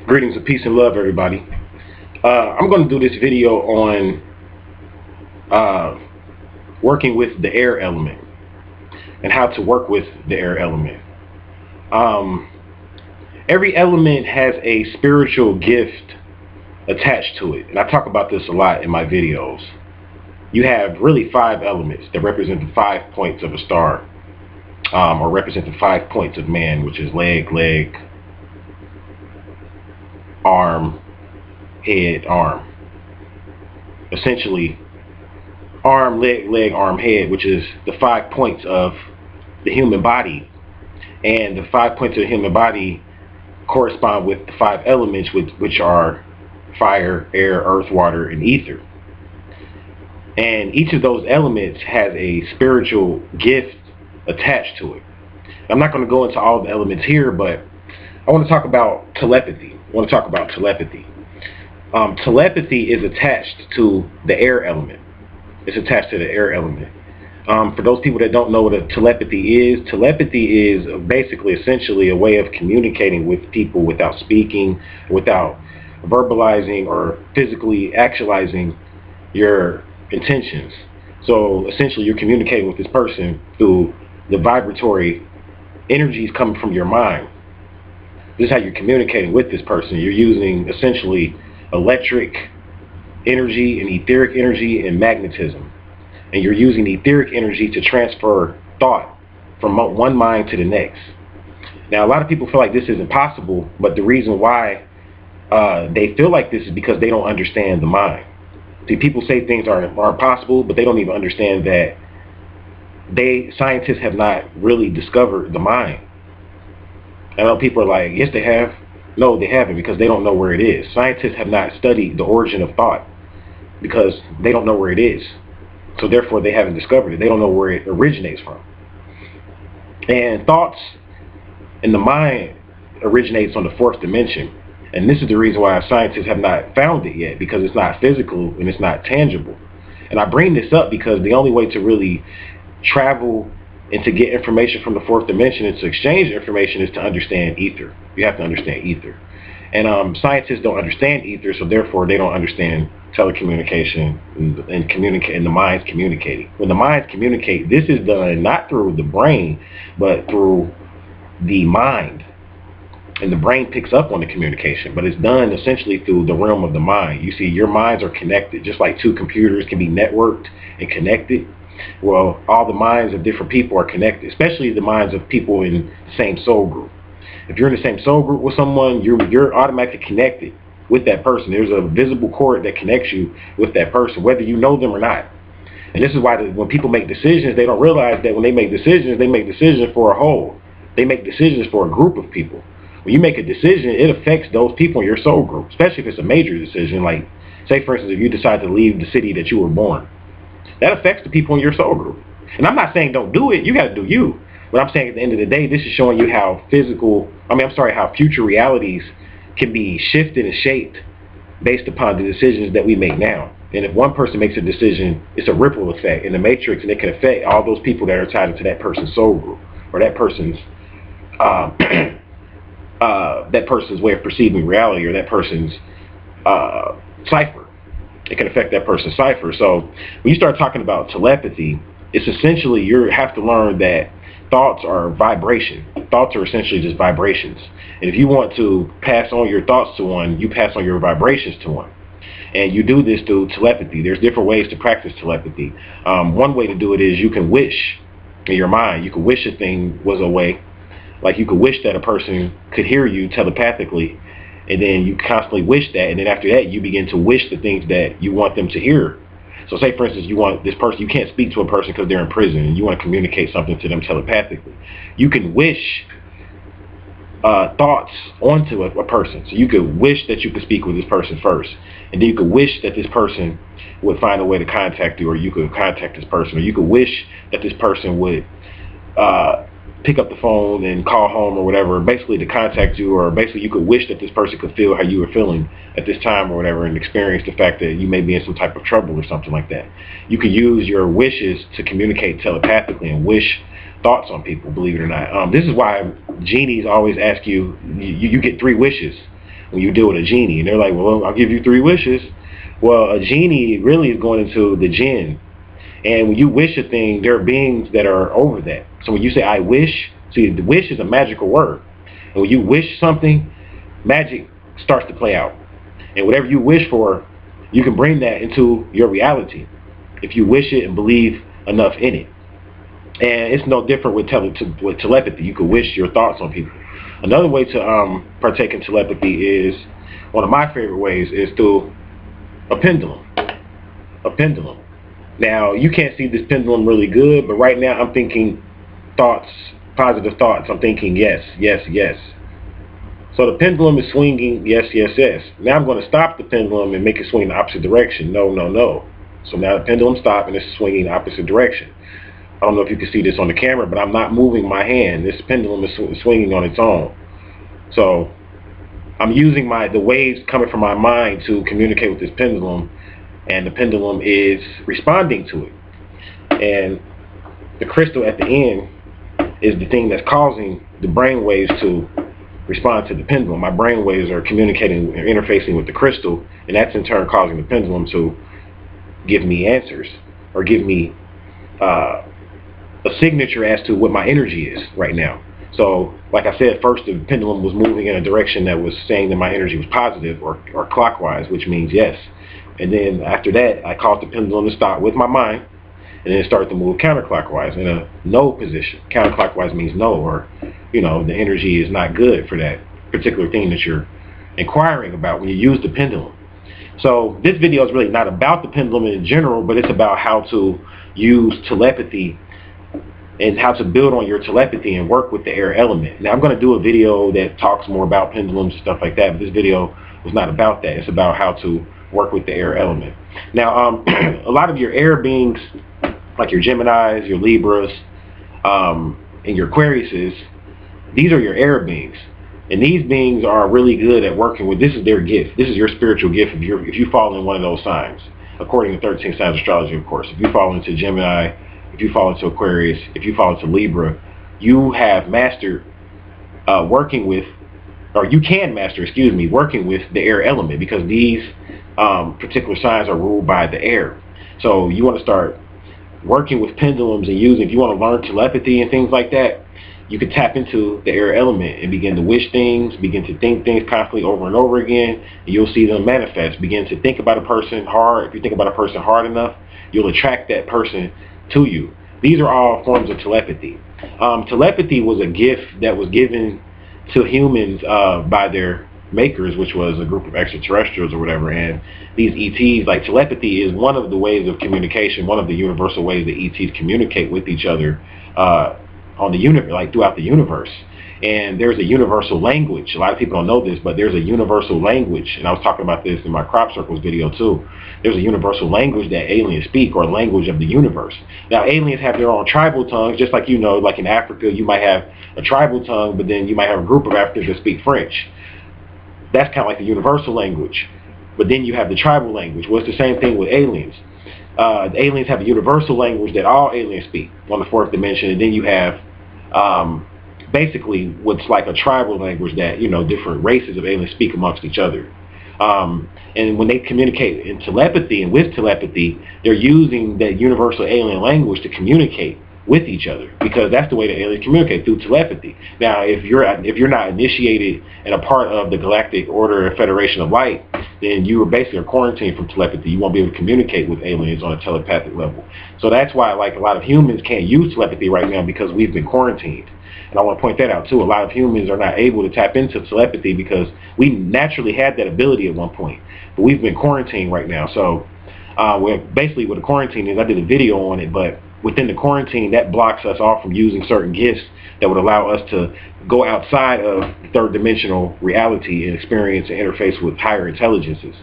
Greetings of peace and love, everybody. I'm going to do this video on working with the air element and how to work with the air element. Every element has a spiritual gift attached to it, and I talk about this a lot in my videos. You have really 5 elements that represent the 5 points of a star, or represent the 5 points of man, which is leg, arm, head, arm. Essentially, arm, leg, arm, head, which is the 5 points of the human body. And the 5 points of the human body correspond with the 5 elements, which are fire, air, earth, water, and ether. And each of those elements has a spiritual gift attached to it. I'm not going to go into all the elements here, but I want to talk about telepathy. Telepathy is attached to the air element. It's attached to the air element. For those people that don't know what a telepathy is basically essentially a way of communicating with people without speaking, without verbalizing or physically actualizing your intentions. So essentially you're communicating with this person through the vibratory energies coming from your mind. This is how you're communicating with this person. You're using essentially electric energy and etheric energy and magnetism. And you're using etheric energy to transfer thought from one mind to the next. Now, a lot of people feel like this is impossible, but the reason why they feel like this is because they don't understand the mind. See, people say things aren't possible, but they don't even understand that scientists have not really discovered the mind. I know people are like, yes, they have. No, they haven't, because they don't know where it is. Scientists have not studied the origin of thought because they don't know where it is. So therefore, they haven't discovered it. They don't know where it originates from. And thoughts in the mind originates on the 4th dimension. And this is the reason why scientists have not found it yet, because it's not physical and it's not tangible. And I bring this up because the only way to really travel and to get information from the 4th dimension and to exchange information is to understand ether. You have to understand ether. And scientists don't understand ether, so therefore they don't understand telecommunication and the minds communicating. When the minds communicate, this is done not through the brain, but through the mind. And the brain picks up on the communication, but it's done essentially through the realm of the mind. You see, your minds are connected, just like 2 computers can be networked and connected. Well, all the minds of different people are connected, especially the minds of people in the same soul group. If you're in the same soul group with someone, you're automatically connected with that person. There's a visible cord that connects you with that person, whether you know them or not. And this is why when people make decisions, they don't realize that when they make decisions for a whole. They make decisions for a group of people. When you make a decision, it affects those people in your soul group, especially if it's a major decision. Like, say, for instance, if you decide to leave the city that you were born. That affects the people in your soul group. And I'm not saying don't do it. You got to do you. But I'm saying at the end of the day, this is showing you how how future realities can be shifted and shaped based upon the decisions that we make now. And if one person makes a decision, it's a ripple effect in the matrix, and it can affect all those people that are tied into that person's soul group or that person's way of perceiving reality, or that person's cipher. It can affect that person's cipher. So when you start talking about telepathy, it's essentially you have to learn that thoughts are vibration. Thoughts are essentially just vibrations. And if you want to pass on your thoughts to one, you pass on your vibrations to one. And you do this through telepathy. There's different ways to practice telepathy. One way to do it is you can wish in your mind. You can wish a thing was away. Like you could wish that a person could hear you telepathically. And then you constantly wish that, and then after that, you begin to wish the things that you want them to hear. So say, for instance, you want this person, you can't speak to a person because they're in prison, and you want to communicate something to them telepathically. You can wish thoughts onto a person. So you could wish that you could speak with this person first, and then you could wish that this person would find a way to contact you, or you could contact this person, or you could wish that this person would pick up the phone and call home or whatever, basically to contact you, or basically you could wish that this person could feel how you were feeling at this time or whatever, and experience the fact that you may be in some type of trouble or something like that. You could use your wishes to communicate telepathically and wish thoughts on people, believe it or not. This is why genies always ask you, you get 3 wishes when you deal with a genie. And they're like, well, I'll give you 3 wishes. Well, a genie really is going into the jinn. And when you wish a thing, there are beings that are over that. So when you say, I wish, see, the wish is a magical word. And when you wish something, magic starts to play out. And whatever you wish for, you can bring that into your reality if you wish it and believe enough in it. And it's no different with telepathy. You could wish your thoughts on people. Another way to partake in telepathy is, one of my favorite ways is through a pendulum. A pendulum. Now, you can't see this pendulum really good, but right now I'm thinking thoughts, positive thoughts. I'm thinking yes, yes, yes. So the pendulum is swinging yes, yes, yes. Now I'm going to stop the pendulum and make it swing in the opposite direction. No, no, no. So now the pendulum stopped and it's swinging in the opposite direction. I don't know if you can see this on the camera, but I'm not moving my hand. This pendulum is swinging on its own. So I'm using the waves coming from my mind to communicate with this pendulum, and the pendulum is responding to it. And the crystal at the end is the thing that's causing the brain waves to respond to the pendulum. My brain waves are communicating and interfacing with the crystal, and that's in turn causing the pendulum to give me answers or give me a signature as to what my energy is right now. So, like I said, first the pendulum was moving in a direction that was saying that my energy was positive or clockwise, which means yes. And then after that, I caused the pendulum to stop with my mind, and then it started to move counterclockwise in a no position. Counterclockwise means no, or, you know, the energy is not good for that particular thing that you're inquiring about when you use the pendulum. So this video is really not about the pendulum in general, but it's about how to use telepathy and how to build on your telepathy and work with the air element. Now I'm going to do a video that talks more about pendulums and stuff like that, but this video was not about that. It's about how to work with the air element. Now a lot of your air beings, like your Geminis, your Libras, and your Aquariuses, these are your air beings. And these beings are really good at working with, this is their gift. This is your spiritual gift if you fall in one of those signs, according to 13 signs astrology, of course. If you fall into Gemini, if you fall into Aquarius, if you fall into Libra, you have mastered working with, or you can master, excuse me, working with the air element, because these particular signs are ruled by the air. So you want to start working with pendulums and using, if you want to learn telepathy and things like that, you can tap into the air element and begin to wish things, begin to think things constantly over and over again, and you'll see them manifest. Begin to think about a person hard. If you think about a person hard enough, you'll attract that person to you. These are all forms of telepathy. Telepathy was a gift that was given to humans by their makers, which was a group of extraterrestrials or whatever. And these ETs, like, telepathy is one of the ways of communication, one of the universal ways that ETs communicate with each other on the universe, like throughout the universe. And there's a universal language. A lot of people don't know this, but there's a universal language, and I was talking about this in my crop circles video too. There's a universal language that aliens speak, or language of the universe. Now, aliens have their own tribal tongues, just like, you know, like in Africa, you might have a tribal tongue, but then you might have a group of Africans that speak French. That's kind of like the universal language. But then you have the tribal language. Well, it's the same thing with aliens. The aliens have a universal language that all aliens speak on the 4th dimension, and then you have basically what's like a tribal language that, you know, different races of aliens speak amongst each other. And when they communicate in telepathy and with telepathy, they're using that universal alien language to communicate with each other, because that's the way the aliens communicate, through telepathy. Now, if you're not initiated and a part of the Galactic Order and Federation of Light, then you are basically quarantined from telepathy. You won't be able to communicate with aliens on a telepathic level. So that's why, like, a lot of humans can't use telepathy right now, because we've been quarantined. And I want to point that out too. A lot of humans are not able to tap into telepathy because we naturally had that ability at one point, but we've been quarantined right now. So basically what the quarantine is, I did a video on it, but within the quarantine, that blocks us off from using certain gifts that would allow us to go outside of the 3rd dimensional reality and experience and interface with higher intelligences.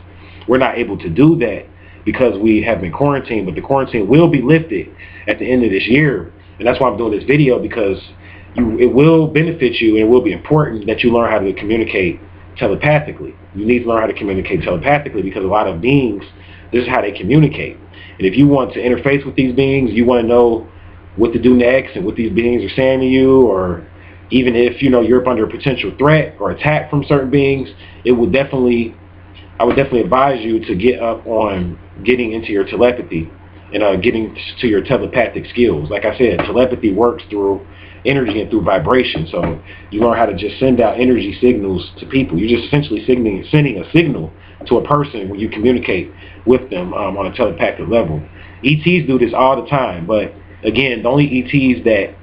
We're not able to do that because we have been quarantined, but the quarantine will be lifted at the end of this year. And that's why I'm doing this video, because it will benefit you, and it will be important that you learn how to communicate telepathically. You need to learn how to communicate telepathically, because a lot of beings, this is how they communicate. And if you want to interface with these beings, you want to know what to do next and what these beings are saying to you, or even if you're up under a potential threat or attack from certain beings, I would definitely advise you to get up on getting into your telepathy and getting to your telepathic skills. Like I said, telepathy works through energy and through vibration. So you learn how to just send out energy signals to people. You're just essentially sending a signal to a person when you communicate with them on a telepathic level. ETs do this all the time, but again, the only ETs that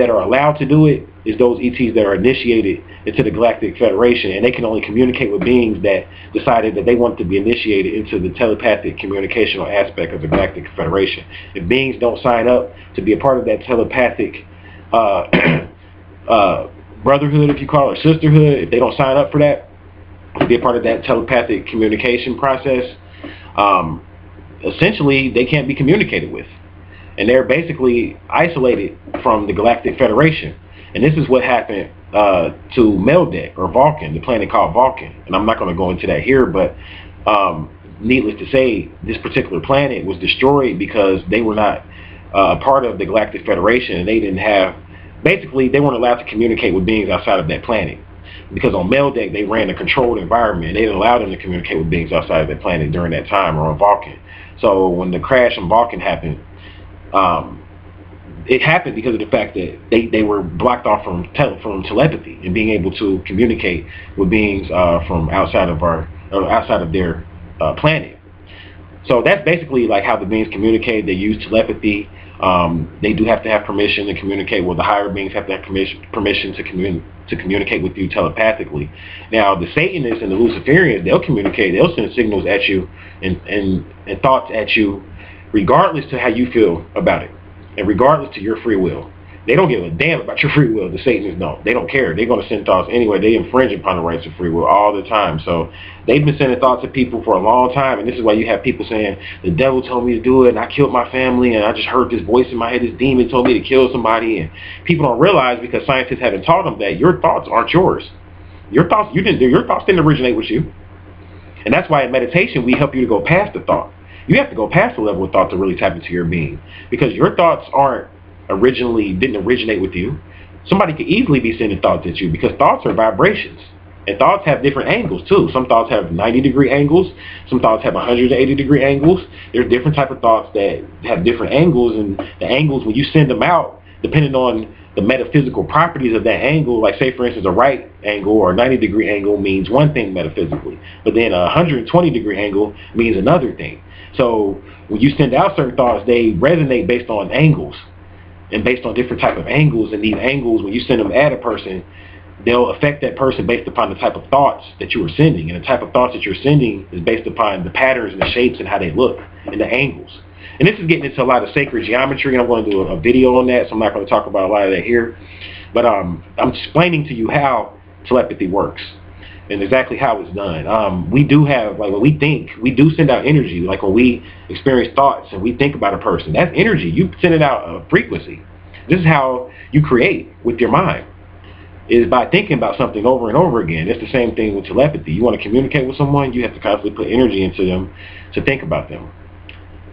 are allowed to do it is those ETs that are initiated into the Galactic Federation, and they can only communicate with beings that decided that they want to be initiated into the telepathic communicational aspect of the Galactic Federation. If beings don't sign up to be a part of that telepathic brotherhood, if you call it, or sisterhood, if they don't sign up for that, to be a part of that telepathic communication process, essentially they can't be communicated with. And they're basically isolated from the Galactic Federation. And this is what happened to Meldeck, or Vulcan, the planet called Vulcan. And I'm not going to go into that here, but needless to say, this particular planet was destroyed because they were not a part of the Galactic Federation, and they weren't allowed to communicate with beings outside of that planet. Because on Meldeck, they ran a controlled environment. They didn't allow them to communicate with beings outside of that planet during that time, or on Vulcan. So when the crash on Vulcan happened, it happened because of the fact that they were blocked off from telepathy and being able to communicate with beings from outside of their planet. So that's basically like how the beings communicate. They use telepathy. They do have to have permission to communicate. Well, the higher beings have to have permission to communicate with you telepathically. Now, the Satanists and the Luciferians, they'll communicate. They'll send signals at you and thoughts at you, regardless to how you feel about it, and regardless to your free will. They don't give a damn about your free will. The Satanists don't. They don't care. They're going to send thoughts anyway. They infringe upon the rights of free will all the time. So they've been sending thoughts at people for a long time, and this is why you have people saying, the devil told me to do it, and I killed my family, and I just heard this voice in my head, this demon told me to kill somebody. And people don't realize, because scientists haven't taught them, that your thoughts aren't yours. Your thoughts didn't originate with you. And that's why in meditation, we help you to go past the thought. You have to go past the level of thought to really tap into your being, because your thoughts didn't originate with you. Somebody could easily be sending thoughts at you, because thoughts are vibrations, and thoughts have different angles too. Some thoughts have 90-degree angles, some thoughts have 180-degree angles. There's different type of thoughts that have different angles, and the angles, when you send them out, depending on the metaphysical properties of that angle, like say for instance a right angle or a 90-degree angle means one thing metaphysically, but then a 120-degree angle means another thing. So when you send out certain thoughts, they resonate based on angles and based on different type of angles. And these angles, when you send them at a person, they'll affect that person based upon the type of thoughts that you are sending. And the type of thoughts that you're sending is based upon the patterns and the shapes and how they look and the angles. And this is getting into a lot of sacred geometry, and I'm going to do a video on that, so I'm not going to talk about a lot of that here. But I'm explaining to you how telepathy works and exactly how it's done. We do have, like when we think, we do send out energy. Like when we experience thoughts and we think about a person, that's energy. You send it out a frequency. This is how you create with your mind, is by thinking about something over and over again. It's the same thing with telepathy. You want to communicate with someone, you have to constantly put energy into them to think about them.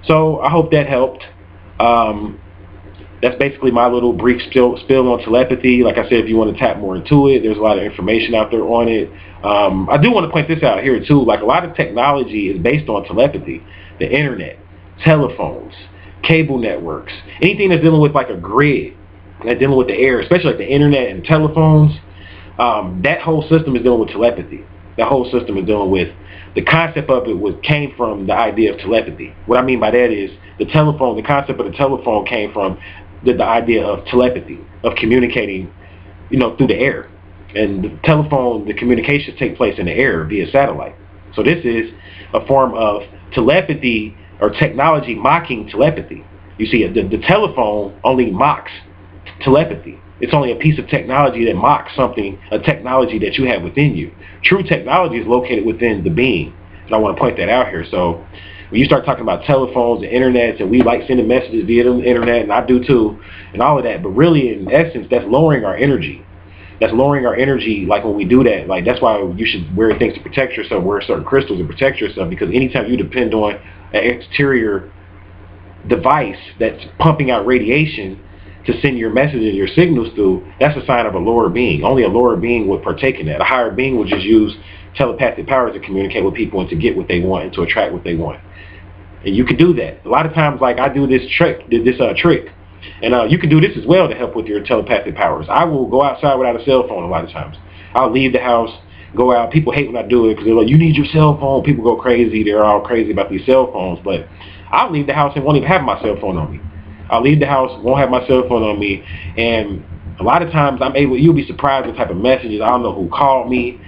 So I hope that helped. That's basically my little brief spill on telepathy. Like I said, if you want to tap more into it, there's a lot of information out there on it. I do want to point this out here too. Like a lot of technology is based on telepathy. The internet, telephones, cable networks, anything that's dealing with like a grid, like dealing with the air, especially like the internet and telephones, that whole system is dealing with telepathy. That whole system is dealing with, the concept of it came from the idea of telepathy. What I mean by that is the concept of the telephone came from the idea of telepathy, of communicating, through the air. And the telephone, the communications take place in the air via satellite. So this is a form of telepathy or technology mocking telepathy. You see, the telephone only mocks telepathy. It's only a piece of technology that mocks something, a technology that you have within you. True technology is located within the being. And I want to point that out here. So when you start talking about telephones and internets, and we like sending messages via the internet, and I do too, and all of that, but really in essence, that's lowering our energy. That's lowering our energy. Like when we do that, like that's why you should wear things to protect yourself, wear certain crystals to protect yourself, because anytime you depend on an exterior device that's pumping out radiation to send your messages, your signals through, that's a sign of a lower being. Only a lower being would partake in that. A higher being would just use telepathic powers to communicate with people and to get what they want and to attract what they want. And you can do that. A lot of times, like I do this trick, and you can do this as well to help with your telepathic powers. I will go outside without a cell phone a lot of times. I'll leave the house, go out. People hate when I do it because they're like, you need your cell phone. People go crazy. They're all crazy about these cell phones. But I'll leave the house and won't even have my cell phone on me. I'll leave the house, won't have my cell phone on me, and a lot of times you'll be surprised the type of messages. I don't know who called me.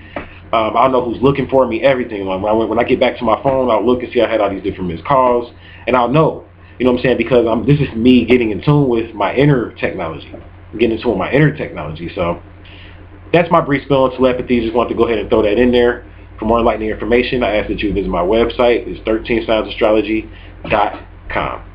I don't know who's looking for me, everything. Like when I get back to my phone, I'll look and see I had all these different missed calls, and I'll know, you know what I'm saying, because this is me getting in tune with my inner technology, So that's my brief spill on telepathy. Just want to go ahead and throw that in there. For more enlightening information, I ask that you visit my website. It's 13signsastrology.com.